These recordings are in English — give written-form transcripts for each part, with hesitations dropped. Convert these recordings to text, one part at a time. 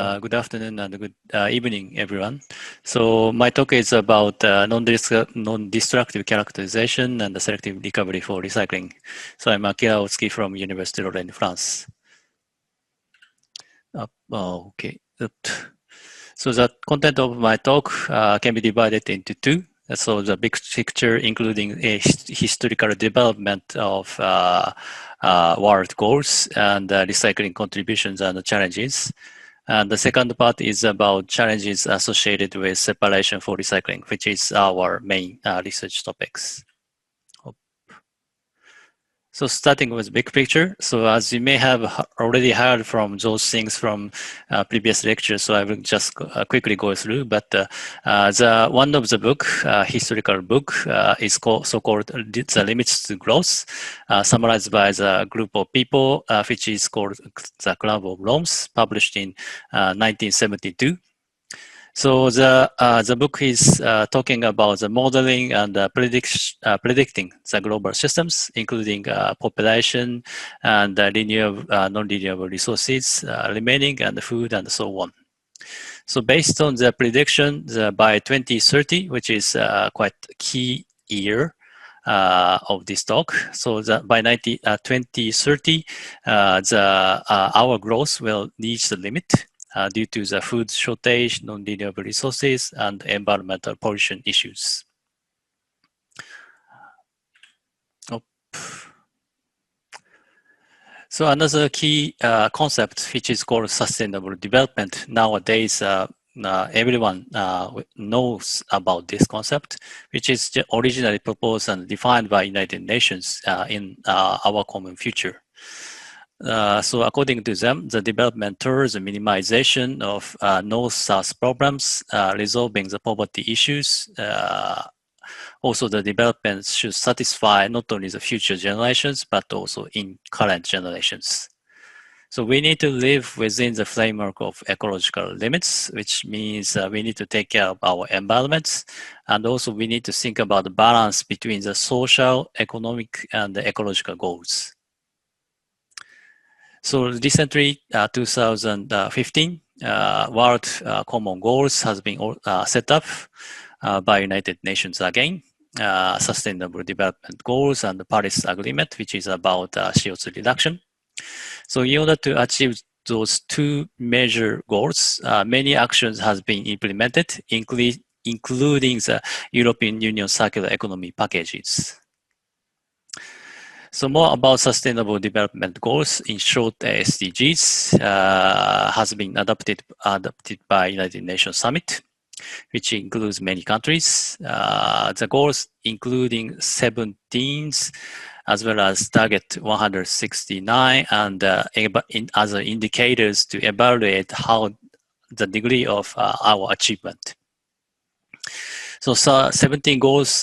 Good afternoon and good evening, everyone. So my talk is about non-destructive characterization and the selective recovery for recycling. So I'm Akira Otsuki from University of Lorraine, France. Okay. So the content of my talk can be divided into two. So the big picture, including a historical development of world goals and recycling contributions and challenges. And the second part is about challenges associated with separation for recycling, which is our main research topics. So starting with big picture. So as you may have already heard from those things from previous lectures, so I will just quickly go through. But the one of the book, historical book, is so-called The Limits to Growth, summarized by the group of people, which is called the Club of Rome, published in 1972. So the book is talking about the modeling and predicting the global systems, including population and non-renewable resources remaining and food and so on. So based on the prediction, by 2030, which is quite key year of this talk, so by 2030, our growth will reach the limit. Due to the food shortage, non-renewable resources, and environmental pollution issues. So another key concept, which is called sustainable development. Nowadays, everyone knows about this concept, which is originally proposed and defined by United Nations in our common future. So according to them, the development towards the minimization of North-South problems, resolving the poverty issues. Also, the development should satisfy not only the future generations, but also in current generations. So we need to live within the framework of ecological limits, which means we need to take care of our environments. And also we need to think about the balance between the social, economic, and the ecological goals. So recently, 2015, World Common Goals has been set up by United Nations again, Sustainable Development Goals and the Paris Agreement, which is about CO2 reduction. So in order to achieve those two major goals, many actions has been implemented, including the European Union Circular Economy packages. So more about Sustainable Development Goals, in short SDGs, has been adopted by United Nations Summit, which includes many countries. The goals including 17 as well as target 169 and in other indicators to evaluate how the degree of our achievement. So 17 goals,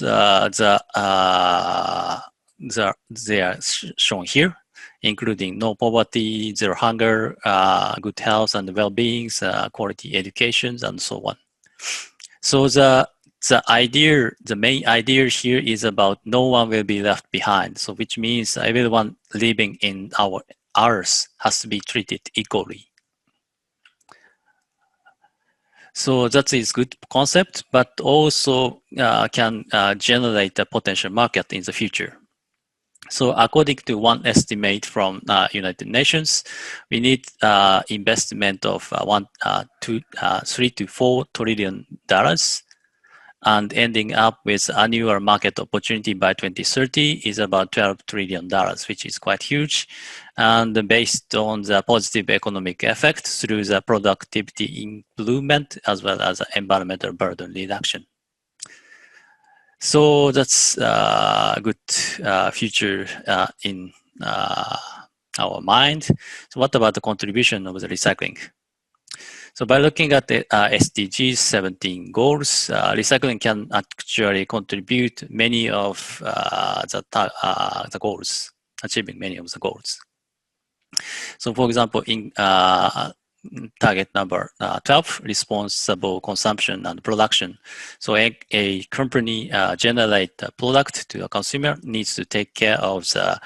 they are shown here, including no poverty, zero hunger, good health and well-being, quality education, and so on. So the main idea here is about no one will be left behind. So which means everyone living in our Earth has to be treated equally. So that is good concept, but also can generate a potential market in the future. So according to one estimate from United Nations, we need investment of $3 to $4 trillion and ending up with annual market opportunity by 2030 is about $12 trillion, which is quite huge. And based on the positive economic effect through the productivity improvement as well as environmental burden reduction. So that's a good future in our mind. So what about the contribution of the recycling? So by looking at the SDGs 17 goals, recycling can actually contribute many of the goals, achieving many of the goals. So for example, in target number 12, responsible consumption and production. So a company generate a product to a consumer needs to take care of the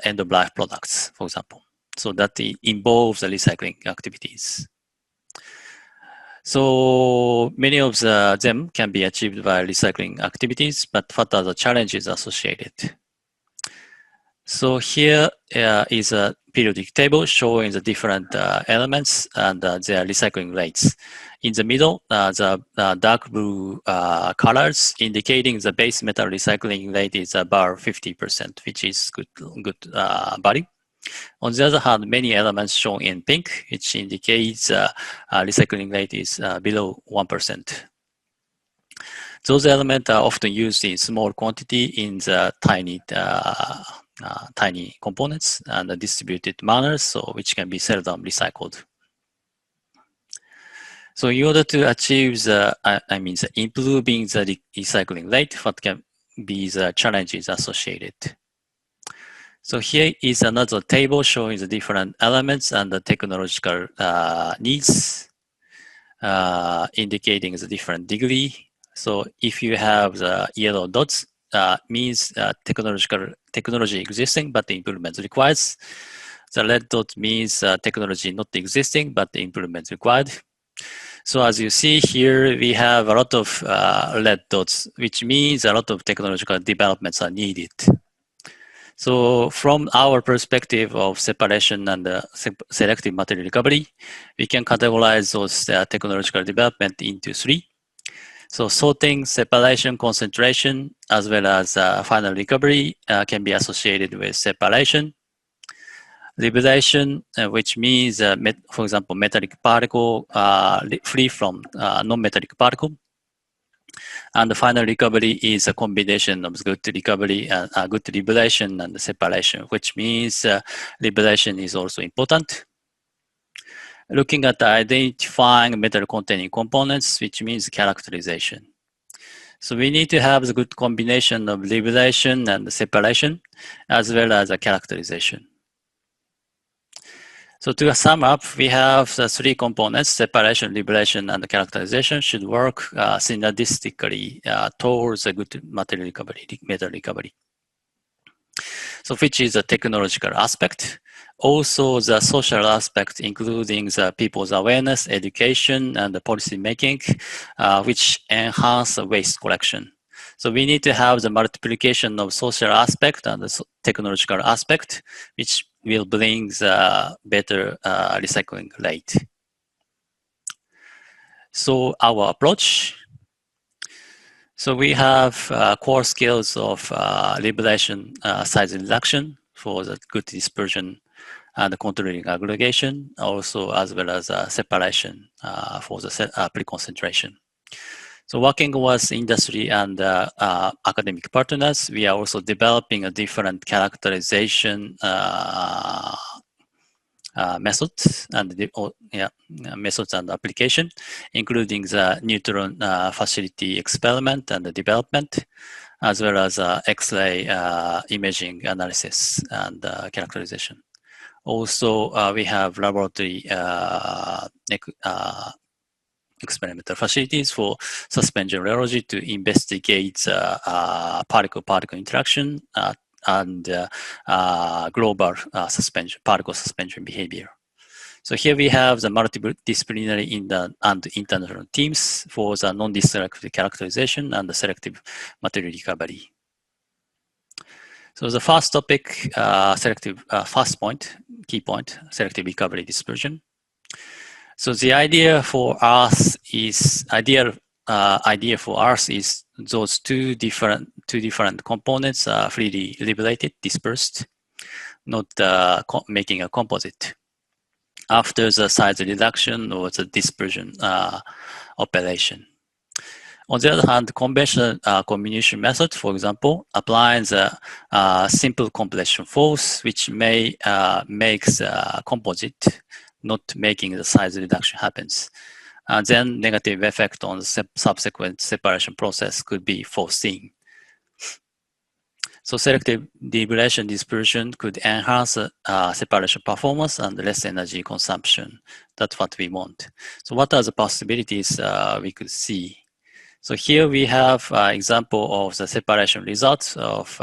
end-of-life products, for example. So that involves the recycling activities. So many of them can be achieved by recycling activities, but what are the challenges associated? So here is a periodic table showing the different elements and their recycling rates. In the middle, the dark blue colors indicating the base metal recycling rate is about 50%, which is good value. On the other hand, many elements shown in pink, which indicates recycling rate is below 1%. Those elements are often used in small quantity in the tiny components and distributed manners, so which can be seldom recycled. So in order to achieve improving the recycling rate, what can be the challenges associated? So here is another table showing the different elements and the technological needs, indicating the different degree. So if you have the yellow dots, means technology existing but the improvement requires. The red dot means technology not existing but the improvement required. So as you see here, we have a lot of red dots, which means a lot of technological developments are needed. So from our perspective of separation and selective material recovery, we can categorize those technological development into three. So sorting, separation, concentration, as well as final recovery can be associated with separation. Liberation, which means, for example, metallic particle free from non-metallic particle. And the final recovery is a combination of good recovery and good liberation and separation, which means liberation is also important. Looking at identifying metal containing components, which means characterization. So we need to have the good combination of liberation and separation, as well as a characterization. So to sum up, we have the three components: separation, liberation, and characterization should work synergistically towards a good material recovery, metal recovery. So which is the technological aspect. Also the social aspect, including the people's awareness, education, and the policy making, which enhance the waste collection. So we need to have the multiplication of social aspect and the technological aspect, which will bring the better recycling rate. So our approach. So we have core skills of liberation, size reduction for the good dispersion and controlling aggregation, also as well as separation for the pre-concentration. So working with industry and academic partners, we are also developing a different characterization methods and methods and application, including the neutron facility experiment and the development, as well as X-ray imaging analysis and characterization. Also, we have laboratory experimental facilities for suspension rheology to investigate particle-particle interaction and global particle suspension behavior. So here we have the multidisciplinary and international teams for the non-destructive characterization and the selective material recovery. So the first topic, key point, selective recovery dispersion. So the idea for us is those two different components are freely liberated, dispersed, not making a composite. After the size reduction or the dispersion operation. On the other hand, conventional comminution method, for example, applies a simple compression force, which may makes a composite, not making the size reduction happens. And then negative effect on the subsequent separation process could be foreseen. So selective liberation dispersion could enhance separation performance and less energy consumption. That's what we want. So what are the possibilities we could see? So here we have example of the separation results of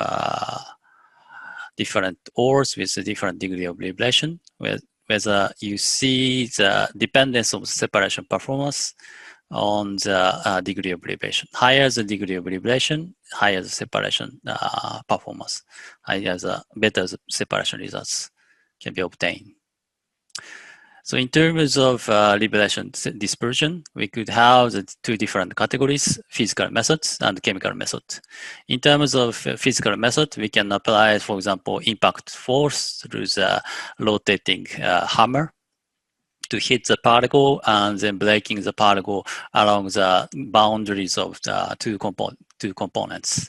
different ores with a different degree of libration, whether you see the dependence of separation performance on the degree of libration. Higher the degree of libration, higher the separation performance, better the separation results can be obtained. So in terms of liberation dispersion, we could have the two different categories, physical methods and chemical method. In terms of physical method, we can apply, for example, impact force through the rotating hammer to hit the particle and then breaking the particle along the boundaries of the two components.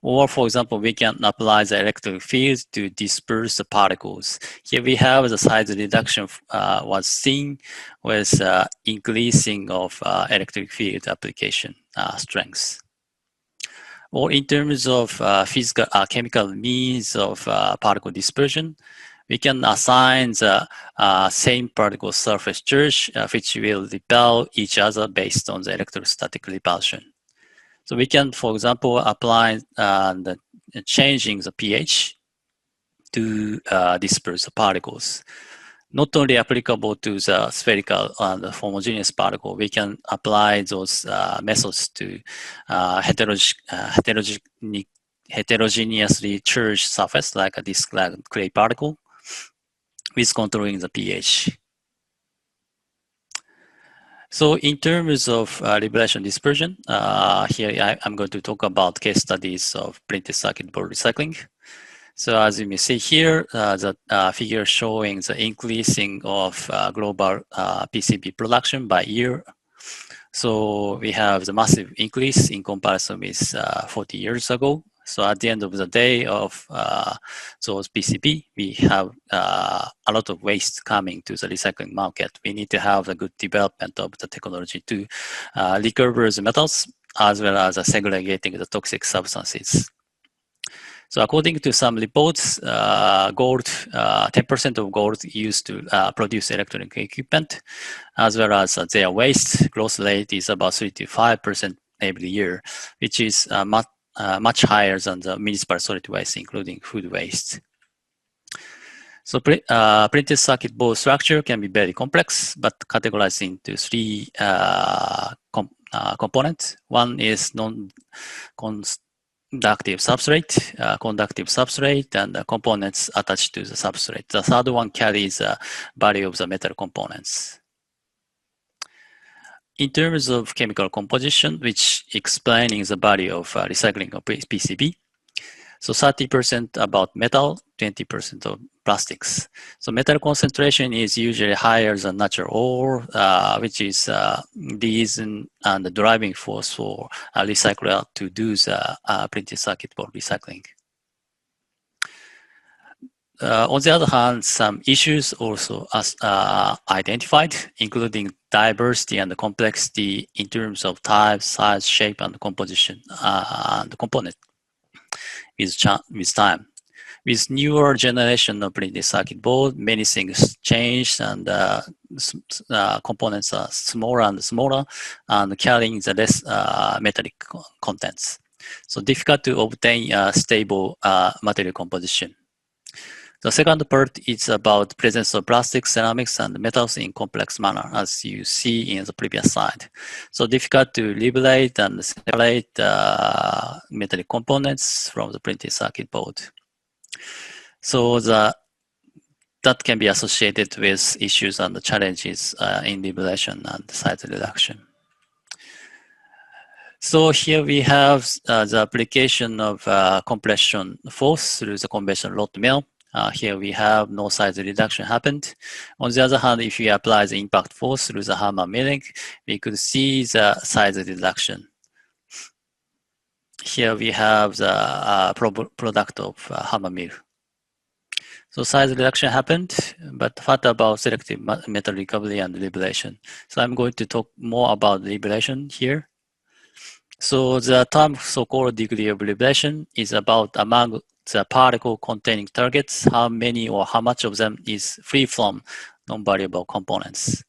Or, for example, we can apply the electric field to disperse the particles. Here we have the size reduction was seen with increasing of electric field application strength. Or in terms of physical chemical means of particle dispersion, we can assign the same particle surface charge, which will repel each other based on the electrostatic repulsion. So we can, for example, apply changing the pH to disperse the particles. Not only applicable to the spherical and homogeneous particle, we can apply those methods to heterogeneously charged surface like a disc clay particle with controlling the pH. So in terms of liberation dispersion, here I'm going to talk about case studies of printed circuit board recycling. So as you may see here, the figure showing the increasing of global PCB production by year. So we have the massive increase in comparison with 40 years ago. So at the end of the day of those PCB, we have a lot of waste coming to the recycling market. We need to have a good development of the technology to recover the metals as well as segregating the toxic substances. So according to some reports, gold, 10% of gold used to produce electronic equipment, as well as their waste growth rate is about 3 to 5% every year, which is much higher than the municipal solid waste, including food waste. So printed circuit board structure can be very complex, but categorized into three components. One is non-conductive substrate, conductive substrate, and the components attached to the substrate. The third one carries the value of the metal components. In terms of chemical composition, which explaining the value of recycling of PCB, so 30% about metal, 20% of plastics. So metal concentration is usually higher than natural ore, which is the reason and the driving force for a recycler to do the printed circuit board recycling. On the other hand, some issues also identified, including diversity and complexity in terms of type, size, shape, and composition and component with time. With newer generation of printed circuit board, many things changed and components are smaller and smaller and carrying the less metallic contents. So difficult to obtain a stable material composition. The second part is about presence of plastics, ceramics, and metals in complex manner, as you see in the previous slide. So difficult to liberate and separate metallic components from the printed circuit board. So that can be associated with issues and challenges in liberation and size reduction. So here we have the application of compression force through the conventional rod mill. Here we have no size reduction happened. On the other hand, if we apply the impact force through the hammer milling, we could see the size reduction. Here we have the product of hammer mill. So size reduction happened, but what about selective metal recovery and liberation? So I'm going to talk more about liberation here. So the term so-called degree of liberation is about among the particle containing targets, how many or how much of them is free from non-variable components.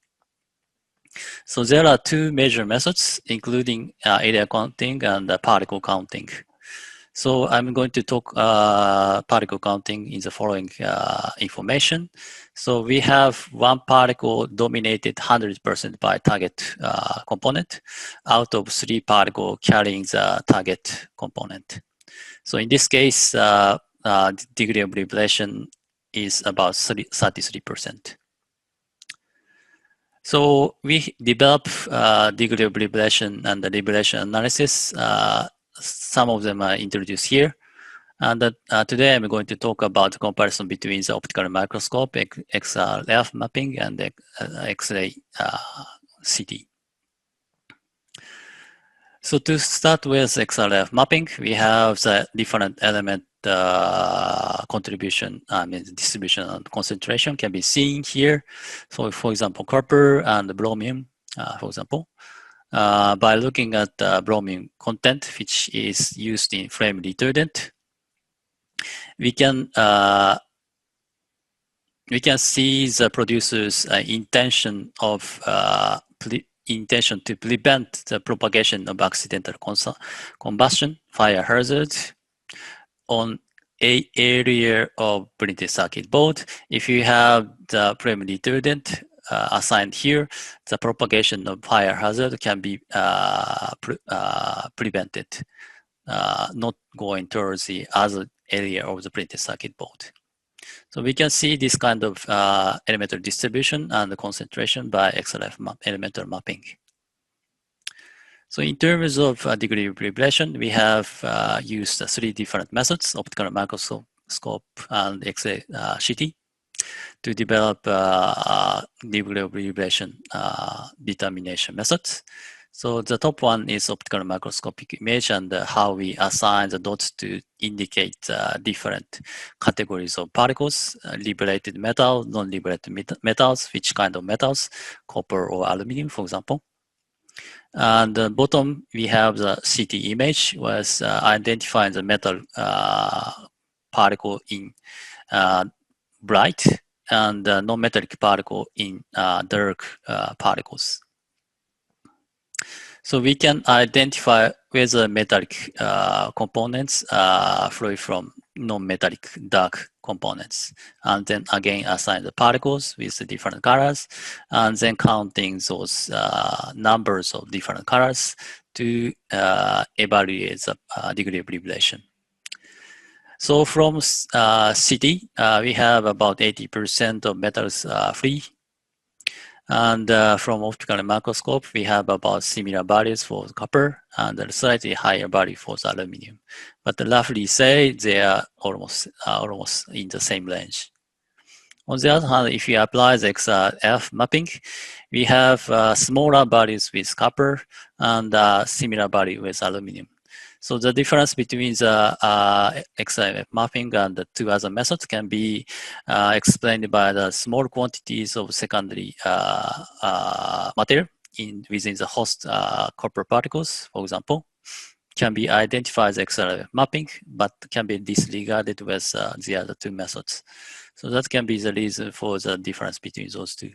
So there are two major methods, including area counting and particle counting. So I'm going to talk particle counting in the following information. So we have one particle dominated 100% by target component out of 3 particle carrying the target component. So in this case, degree of liberation is about 33%. So we develop degree of liberation and the liberation analysis. Some of them are introduced here. And today I'm going to talk about the comparison between the optical microscope, XRF mapping, and the X-ray CT. So to start with XRF mapping, we have the different element contribution, distribution and concentration can be seen here. So for example, copper and bromium, for example. By looking at bromium content, which is used in flame retardant, we can see the producer's intention to prevent the propagation of accidental combustion, fire hazard, on a area of printed circuit board. If you have the flame retardant assigned here, the propagation of fire hazard can be prevented, not going towards the other area of the printed circuit board. So we can see this kind of elemental distribution and the concentration by XRF elemental mapping. So in terms of degree of liberation, we have used 3 different methods, optical microscope and X-ray CT, to develop degree of liberation determination methods. So the top one is optical microscopic image and how we assign the dots to indicate different categories of particles, liberated metal, non-liberated metals, which kind of metals, copper or aluminum, for example. And the bottom, we have the CT image, was identifying the metal particle in bright and non-metallic particle in dark particles. So we can identify whether metallic components flow from non-metallic dark components, and then again assign the particles with the different colors, and then counting those numbers of different colors to evaluate the degree of liberation. So from CT, we have about 80% of metals free. And from optical microscope, we have about similar values for copper and a slightly higher value for the aluminum. But roughly say they are almost in the same range. On the other hand, if you apply the XRF mapping, we have smaller values with copper and similar value with aluminum. So the difference between the XRF mapping and the 2 other methods can be explained by the small quantities of secondary material within the host copper particles, for example, can be identified as XRF mapping, but can be disregarded with the other 2 methods. So that can be the reason for the difference between those 2.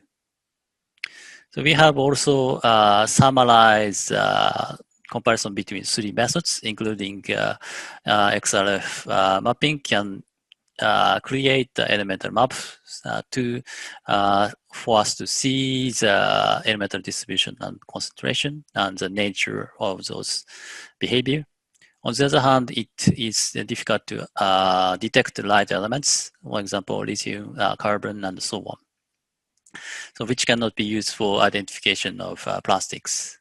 So we have also summarized comparison between 3 methods, including XRF mapping can create the elemental map for us to see the elemental distribution and concentration and the nature of those behavior. On the other hand, it is difficult to detect light elements, for example, lithium, carbon, and so on. So which cannot be used for identification of plastics.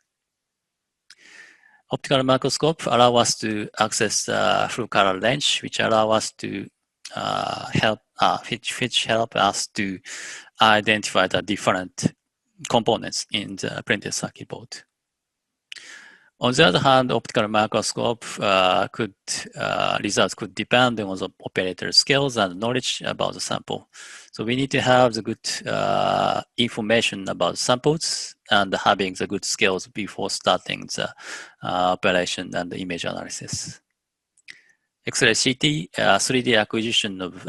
Optical microscope allow us to access the full color range, which allow us to help us to identify the different components in the printed circuit board. On the other hand, optical microscope results could depend on the operator's skills and knowledge about the sample. So we need to have the good information about samples and having the good skills before starting the operation and the image analysis. X-ray CT, 3D acquisition of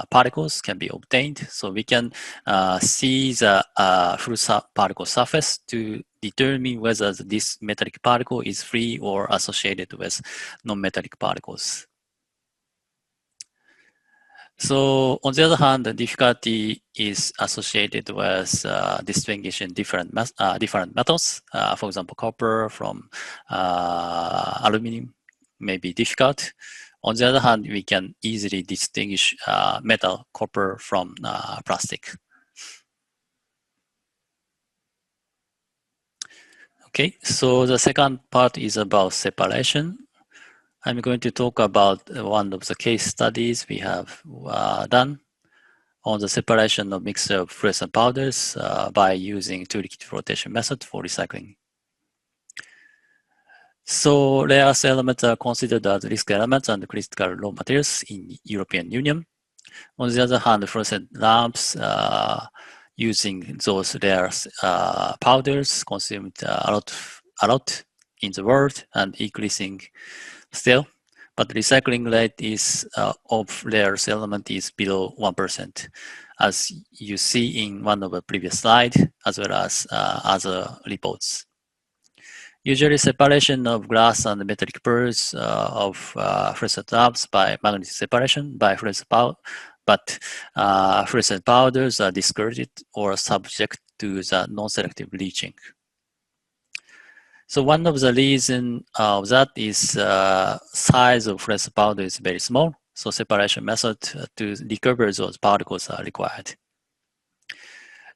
particles can be obtained. So we can see the full particle surface to determine whether this metallic particle is free or associated with non-metallic particles. So on the other hand, the difficulty is associated with distinguishing different metals. For example, copper from aluminum may be difficult. On the other hand, we can easily distinguish metal, copper from plastic. Okay, so the second part is about separation. I'm going to talk about one of the case studies we have done on the separation of mixture of fluorescent powders by using two-liquid flotation method for recycling. So rare earth elements are considered as risk elements and critical raw materials in European Union. On the other hand, fluorescent lamps using those rare earth powders consumed a lot in the world and increasing still. But recycling rate is of rare earth element is below 1%, as you see in one of the previous slide, as well as other reports. Usually separation of glass and metallic pearls of fluorescent lamps by magnetic separation by fluorescent powder, but fluorescent powders are discarded or subject to the non-selective bleaching. So one of the reasons of that is size of fluorescent powder is very small. So separation method to recover those particles are required.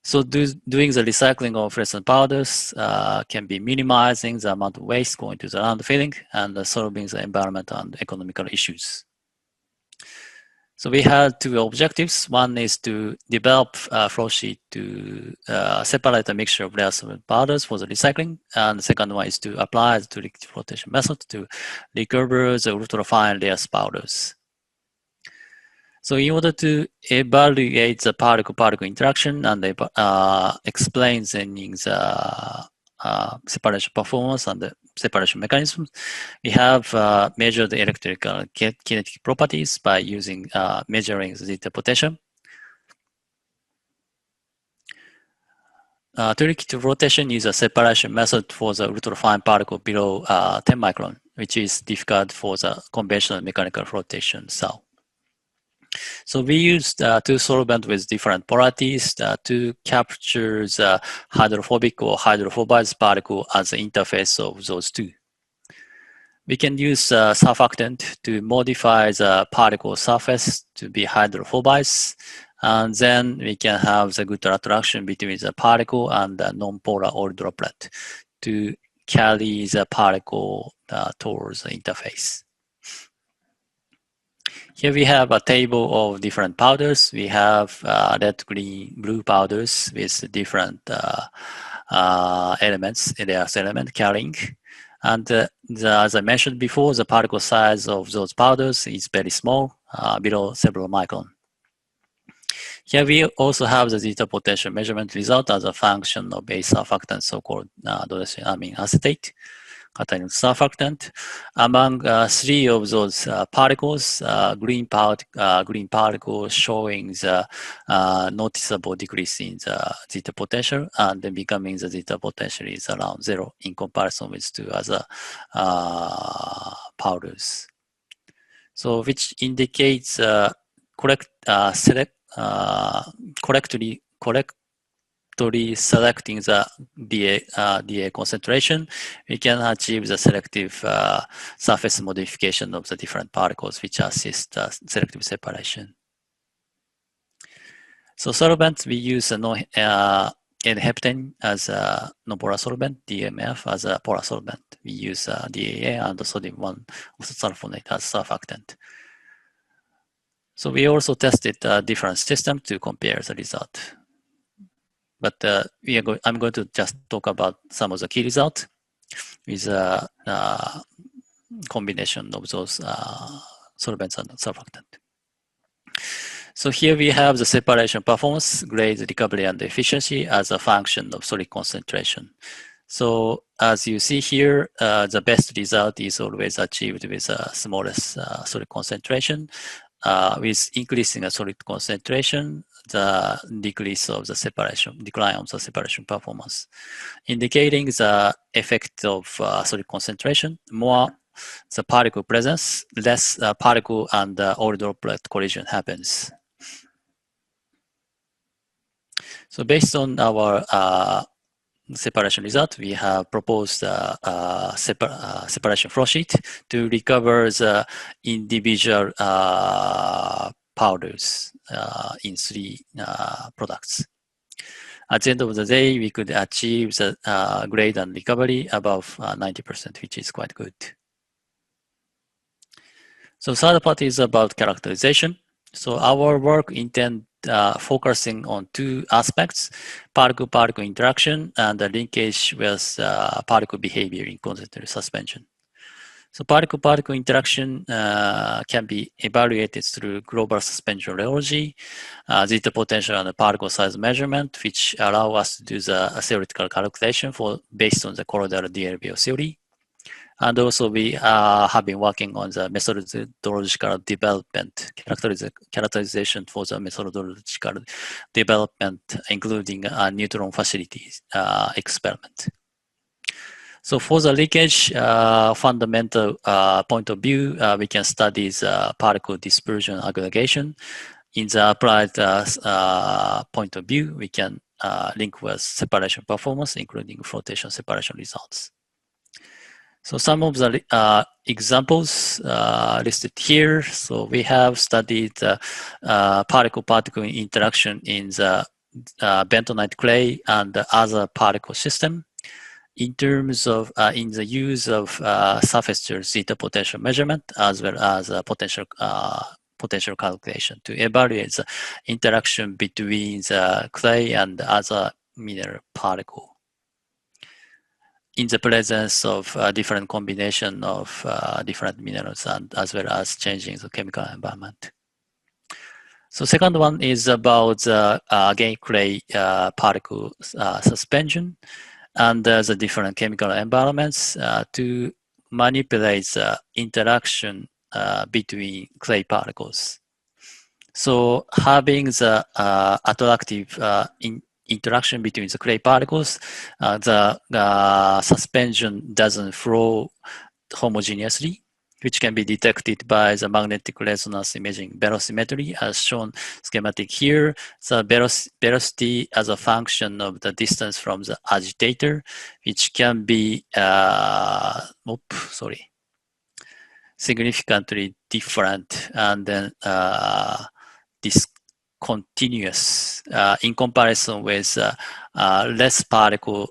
So doing the recycling of fluorescent powders can be minimizing the amount of waste going to the landfilling and solving the environmental and economical issues. So we had two objectives. One is to develop a flow sheet to separate a mixture of rare earth powders for the recycling. And the second one is to apply the two-liquid flotation method to recover the ultrafine rare earth powders. So in order to evaluate the particle-particle interaction and explain the separation performance and the separation mechanisms, we have measured the electrical kinetic properties by using measuring the Zeta potential. Two-liquid rotation is a separation method for the ultrafine particle below 10 micron, which is difficult for the conventional mechanical flotation cell. So we used two solvents with different polarities to capture the hydrophobic or hydrophobized particle as the interface of those two. We can use surfactant to modify the particle surface to be hydrophobized, and then we can have the good attraction between the particle and the non-polar oil droplet to carry the particle towards the interface. Here we have a table of different powders. We have red, green, blue powders with different elements, layers element carrying. And as I mentioned before, the particle size of those powders is very small, below several micron. Here we also have the Zeta potential measurement result as a function of a surfactant, so-called amine acetate. Cationic surfactant. Among three of those particles, green particle showing the noticeable decrease in the Zeta potential, and then becoming the Zeta potential is around 0 in comparison with two other powders. So which indicates correctly selecting the DA concentration, we can achieve the selective surface modification of the different particles which assist selective separation. So solvents, we use N-heptane as a non-polar solvent, DMF as a polar solvent. We use DAA and sodium 1-sulfonate as surfactant. So we also tested a different system to compare the result. But I'm going to just talk about some of the key results with a combination of those solvents and surfactant. So here we have the separation performance, grade, recovery, and efficiency as a function of solid concentration. So as you see here, the best result is always achieved with the smallest solid concentration. With increasing a solid concentration, the decline of the separation performance, indicating the effect of solid concentration. More the particle presence, less particle and oil droplet collision happens. So based on our separation result, we have proposed separation flow sheet to recover the individual powders in 3 products. At the end of the day, we could achieve the grade and recovery above 90%, which is quite good. So third part is about characterization. So our work intend focusing on 2 aspects: particle-particle interaction and the linkage with particle behavior in concentrated suspension. So particle-particle interaction can be evaluated through global suspension rheology, Zeta potential and particle size measurement, which allow us to do the theoretical calculation based on the colloidal DLBO theory. And also we have been working on the methodological development, characterization for the methodological development, including a neutron facilities experiment. So for the leakage fundamental point of view, we can study the particle dispersion aggregation. In the applied point of view, we can link with separation performance, including flotation separation results. So some of the examples listed here. So we have studied particle-particle interaction in the bentonite clay and the other particle system. In terms of in the use of surface Zeta potential measurement, as well as potential calculation to evaluate the interaction between the clay and other mineral particle in the presence of different combination of different minerals, and as well as changing the chemical environment. So second one is about the again clay particle suspension and the different chemical environments to manipulate the interaction between clay particles. So having the attractive interaction between the clay particles, the suspension doesn't flow homogeneously, which can be detected by the magnetic resonance imaging velocimetry, as shown schematic here. The velocity as a function of the distance from the agitator, which can be significantly different and then discontinuous in comparison with less particle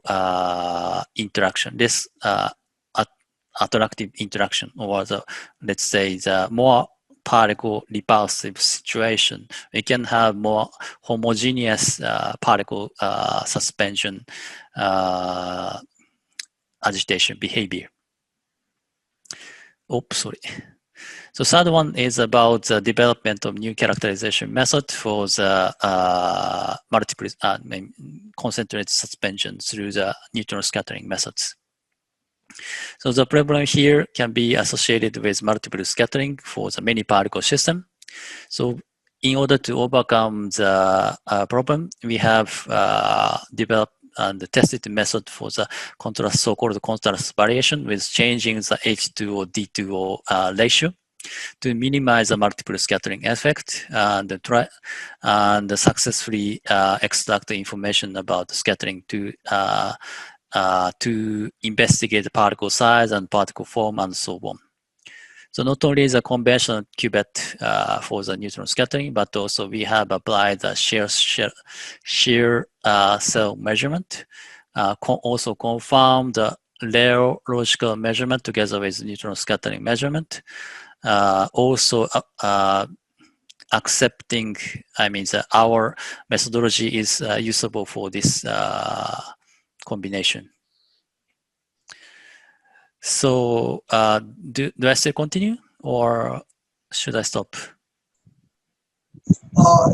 interaction, less attractive interaction, or the, let's say, the more particle repulsive situation. We can have more homogeneous particle suspension agitation behavior. Oops, sorry. So third one is about the development of new characterization method for the multiple concentrated suspension through the neutron scattering methods. So the problem here can be associated with multiple scattering for the many particle system. So in order to overcome the problem, we have developed and tested the method for the contrast, so-called contrast variation, with changing the H2O D2O ratio to minimize the multiple scattering effect and try and successfully extract the information about scattering to investigate the particle size and particle form and so on. So not only the conventional cuvette for the neutron scattering, but also we have applied the shear cell measurement, also confirmed the rheological measurement together with neutron scattering measurement. Also accepting, our methodology is usable for this combination. So do I still continue, or should I stop?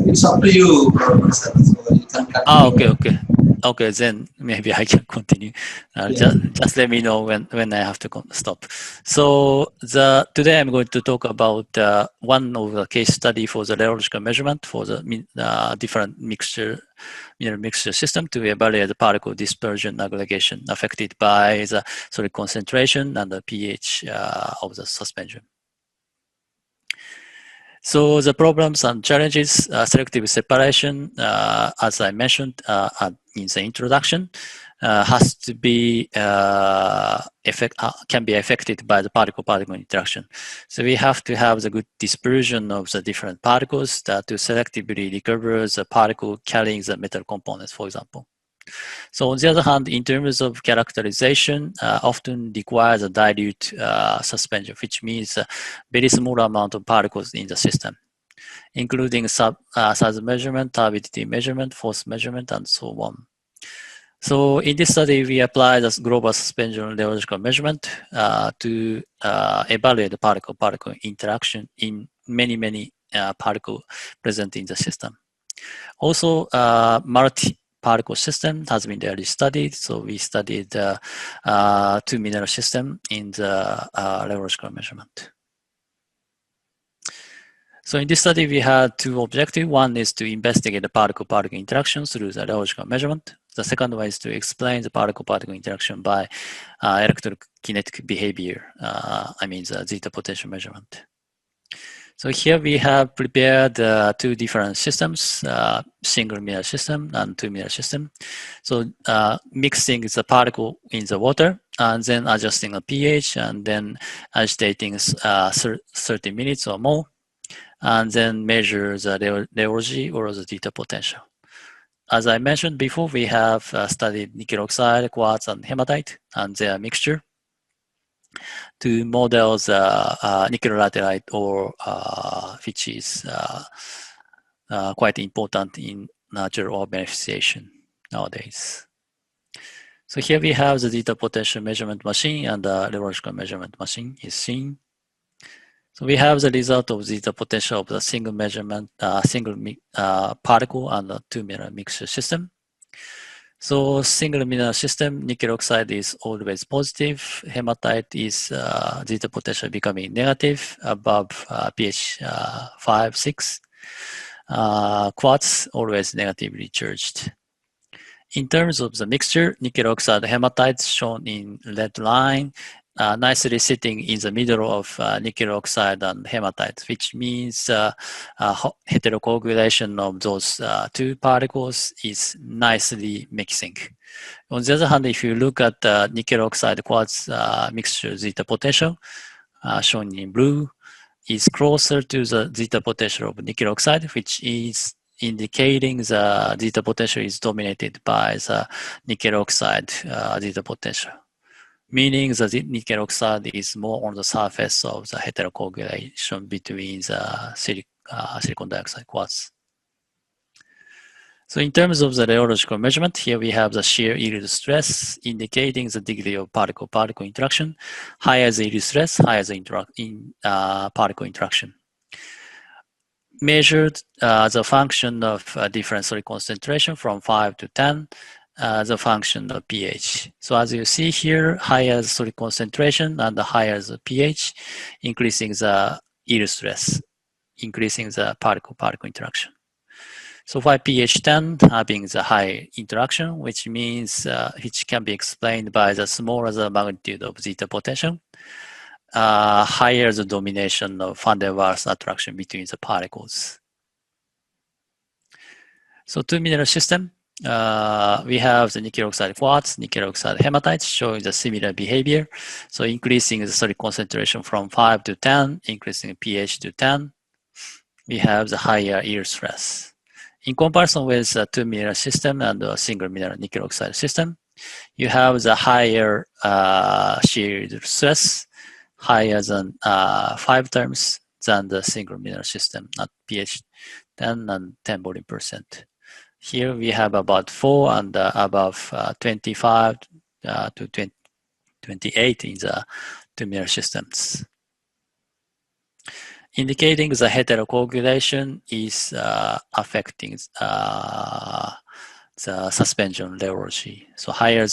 It's up to you, Professor. So you can continue. Okay, then maybe I can continue. Just let me know when I have to stop. So today I'm going to talk about one of the case study for the rheological measurement for the different mineral mixture system to evaluate the particle dispersion aggregation affected by the solid concentration and the pH of the suspension. So the problems and challenges, selective separation, as I mentioned in the introduction, has to be can be affected by the particle-particle interaction. So we have to have the good dispersion of the different particles to selectively recover the particle carrying the metal components, for example. So on the other hand, in terms of characterization, often requires a dilute suspension, which means a very small amount of particles in the system, including size measurement, turbidity measurement, force measurement, and so on. So in this study, we apply the global suspension rheological measurement to evaluate the particle-particle interaction in many particles present in the system. Also, multi-particle system has been rarely studied. So we studied two mineral system in the rheological measurement. So in this study, we had two objectives. One is to investigate the particle-particle interaction through the rheological measurement. The second one is to explain the particle-particle interaction by electrokinetic behavior, I mean the zeta potential measurement. So here we have prepared two different systems, single mirror system and two mirror system. So mixing the particle in the water and then adjusting a pH and then agitating 30 minutes or more, and then measure the rheology or the zeta potential. As I mentioned before, we have studied nickel oxide, quartz, and hematite and their mixture to model the nickel laterite ore, which is quite important in natural ore beneficiation nowadays. So here we have the zeta potential measurement machine and the rheological measurement machine is seen. So we have the result of zeta potential of the single measurement, single particle and the two mirror mixture system. So single mineral system, nickel oxide is always positive. Hematite is zeta potential becoming negative above pH 5, 6. Quartz always negatively charged. In terms of the mixture, nickel oxide hematite shown in red line, nicely sitting in the middle of nickel oxide and hematite, which means heterocoagulation of those two particles is nicely mixing. On the other hand, if you look at the nickel oxide quartz mixture zeta potential, shown in blue, is closer to the zeta potential of nickel oxide, which is indicating the zeta potential is dominated by the nickel oxide zeta potential, meaning the nickel oxide is more on the surface of the heterocoagulation between the silicon dioxide quartz. So in terms of the rheological measurement, here we have the shear yield stress indicating the degree of particle-particle interaction. Higher the yield stress, higher the particle interaction. Measured the function of different solid concentration from 5 to 10, the function of pH. So as you see here, higher the solid concentration and the higher the pH, increasing the yield stress, increasing the particle-particle interaction. So for pH 10 having the high interaction, which means which can be explained by the smaller the magnitude of zeta potential, higher the domination of van der Waals attraction between the particles. So two mineral system, we have the nickel oxide quartz, nickel oxide hematite showing the similar behavior. So increasing the solid concentration from 5 to 10, increasing pH to 10, we have the higher yield stress. In comparison with a two mineral system and a single mineral nickel oxide system, you have the higher shear stress, higher than 5 times than the single mineral system at pH 10 and 10 volume percent. Here we have about 4 and above 25 to 28 in the two mineral systems, indicating the heterocoagulation is affecting the suspension rheology. So higher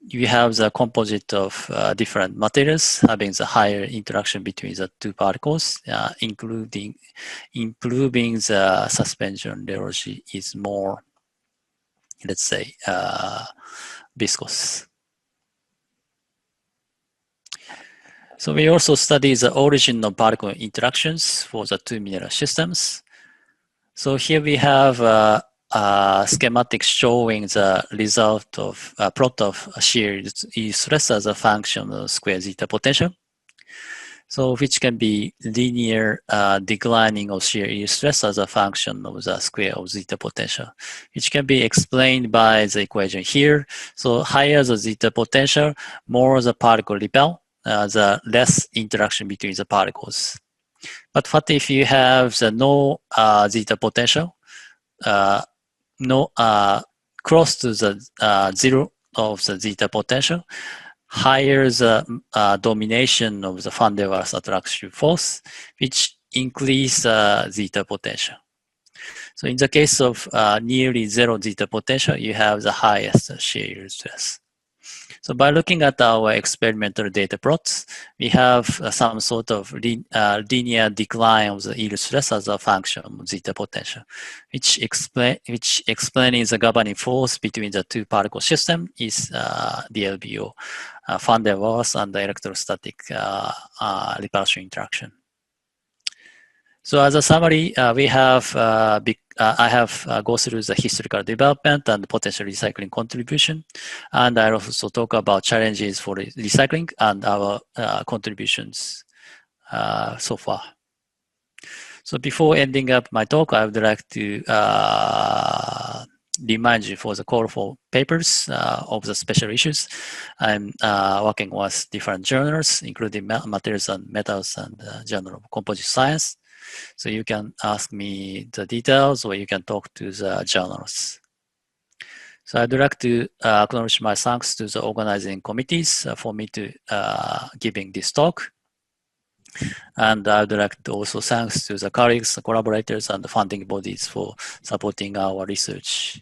you have the composite of different materials having the higher interaction between the two particles, including improving the suspension rheology is more, let's say, viscous. So we also study the origin of particle interactions for the two mineral systems. So here we have a schematic showing the result of a plot of shear E stress as a function of square zeta potential. So which can be linear declining of shear yield stress as a function of the square of zeta potential, which can be explained by the equation here. So higher the zeta potential, more the particle repel, the less interaction between the particles. But what if you have the no zeta potential, no close to the zero of the zeta potential, higher the domination of the van der Waals attraction force, which increase zeta potential. So in the case of nearly zero zeta potential, you have the highest shear yield stress. So by looking at our experimental data plots, we have some sort of linear decline of the yield stress as a function of zeta potential, which explains the governing force between the two particle system is the LBO, van der Waals and the electrostatic repulsion interaction. So as a summary, we have I have go through the historical development and potential recycling contribution, and I also talk about challenges for recycling and our contributions so far. So before ending up my talk, I would like to remind you for the call for papers of the special issues. I'm working with different journals, including Materials and Metals and Journal of Composite Science. So you can ask me the details or you can talk to the journalists. So I'd like to acknowledge my thanks to the organizing committees for me to giving this talk. And I'd like to also thanks to the colleagues, collaborators, and the funding bodies for supporting our research.